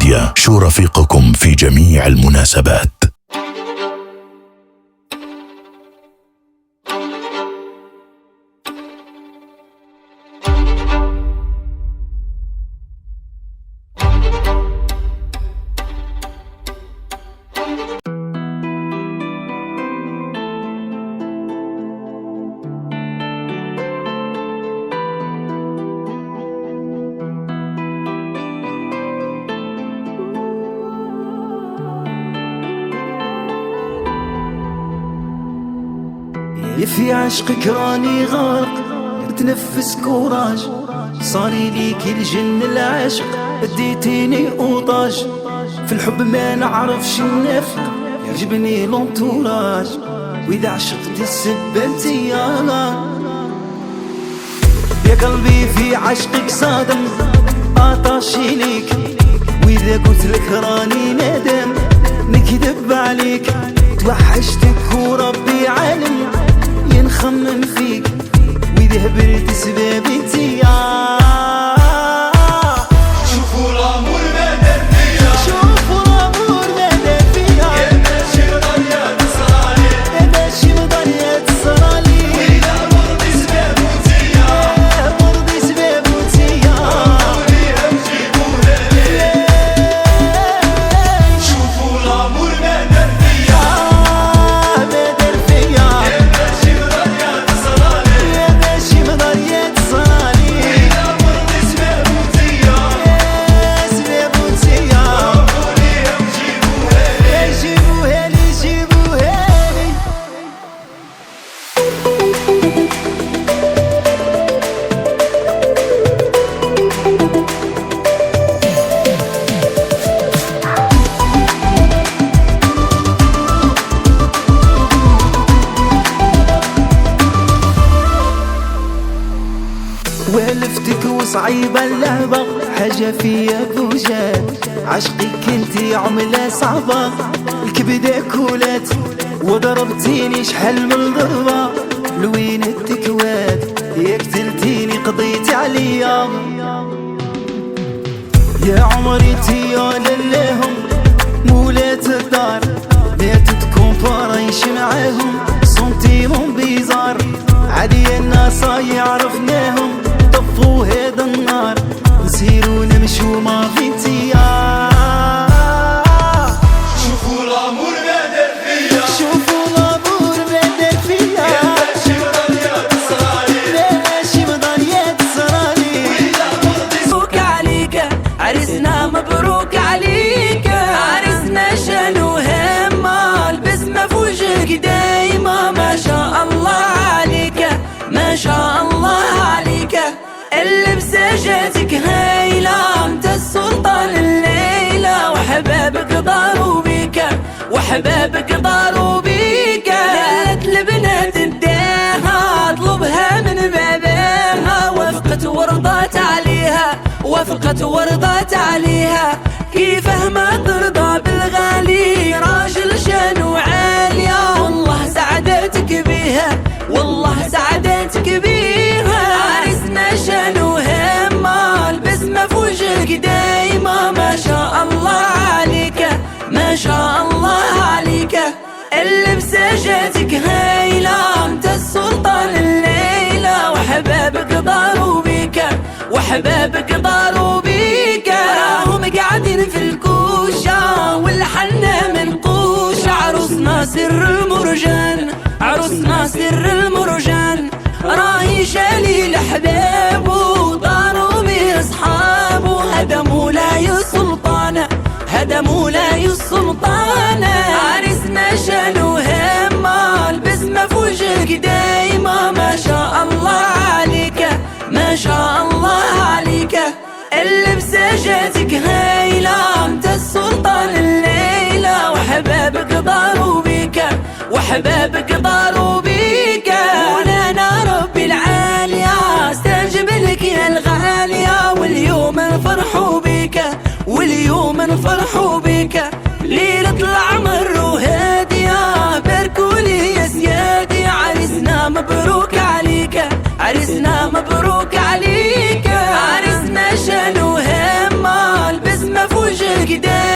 ميديا، شو رفيقكم في جميع المناسبات. في عشقك راني غارق، بتنفس كوراج، صاري ليك الجن العشق، اديتيني اوطاج، في الحب ما نعرفش النفق، يعجبني لونتوراج، واذا عشقت السبة يا قلبي في عشقك صادم، عطاشي ليك، واذا قلت لك راني ندم نكذب عليك، توحشتك وربي عالم ينخمم فيك، واذا هبلت سبابي شوفوا الامور ما دار فيا، شوفوا الامور ما دار فيا، يا ماشي مضرية تصرالي، يا ماشي مضرية تصرالي، وإذا مرضي سبابو تيا، مرضي سبابو تيا، وليها نجيبوها ليه. شوفوا الامور ما دار فيا، ما دار فيا، يا ماشي مضرية تصرالي، يا ماشي مضرية تصرالي، وإذا مرضي سبابو تيا، سبابو تيا، وليها نجيبوها ليه. جيبوها لي جيبوها لي. والفتك وصعيبة اللعبة، حاجة فيا بوجات، عشقك انتي عملة صعبة، الكبدة كولات، وضربتيني شحال من ضربة، لوين التكوات، يا قتلتيني قضيتي عليا، يا عمري تيا للهم مولات الدار، ماتت كومباريش معاهم سنتيمهم بيزار، عادي الناس يعرفناهم طفوا هذا النار، نسيرو نمشو ما في شوفوا الامور ما دار فيا، شوفوا الامور ما دار فيا، يا ماشي مضرية تصرالي، ماشي مضرية تصرالي، وإذا مرضي مبروك عليك عرسنا، مبروك عليك عرسنا، شنو همه البسمة في وجهك دايما، ما شاء الله عليك، ما شاء الله عليك، اللبسة جاتك هايلة، انت السلطان الليلة، وحبابك ضاروا بيك، وحبابك ضاروا بيك، قالت البنات اديها اطلبها من بابها، وافقت ورضات عليها، وافقت ورضات عليها، كيفه ما ترضى بالغالي، راجل شانو عالية، والله سعدتك بيها، والله سعدتك بيها، عرسنا شانو همه البسمة في وجهك دايما، ما شاء الله عليك، ما شاء الله عليك، اللبسة جاتك هايلة، انت السلطان الليلة، وحبابك ضاروا بيك، وحبابك ضاروا بيك، راهم قاعدين في الكوشة والحنة منقوش، عروسنا سر المرجان، عروسنا سر المرجان، راهي شالي لحبابه طاروا باصحابه، هدموا لاي السلطانة، هدموا لاي السلطانة، عرسنا شانو همه البسمة في وجهك دايما، ما شاء الله عليك، ما شاء الله عليك، اللبسة جاتك هايلة، انت السلطان الليلة، وحبابك ضاروا بيك، وحبابك ضاروا بيك، مولانا ربي العالية استجب لك يا الغالية، واليوم نفرحوا بيك، واليوم نفرحوا بيك.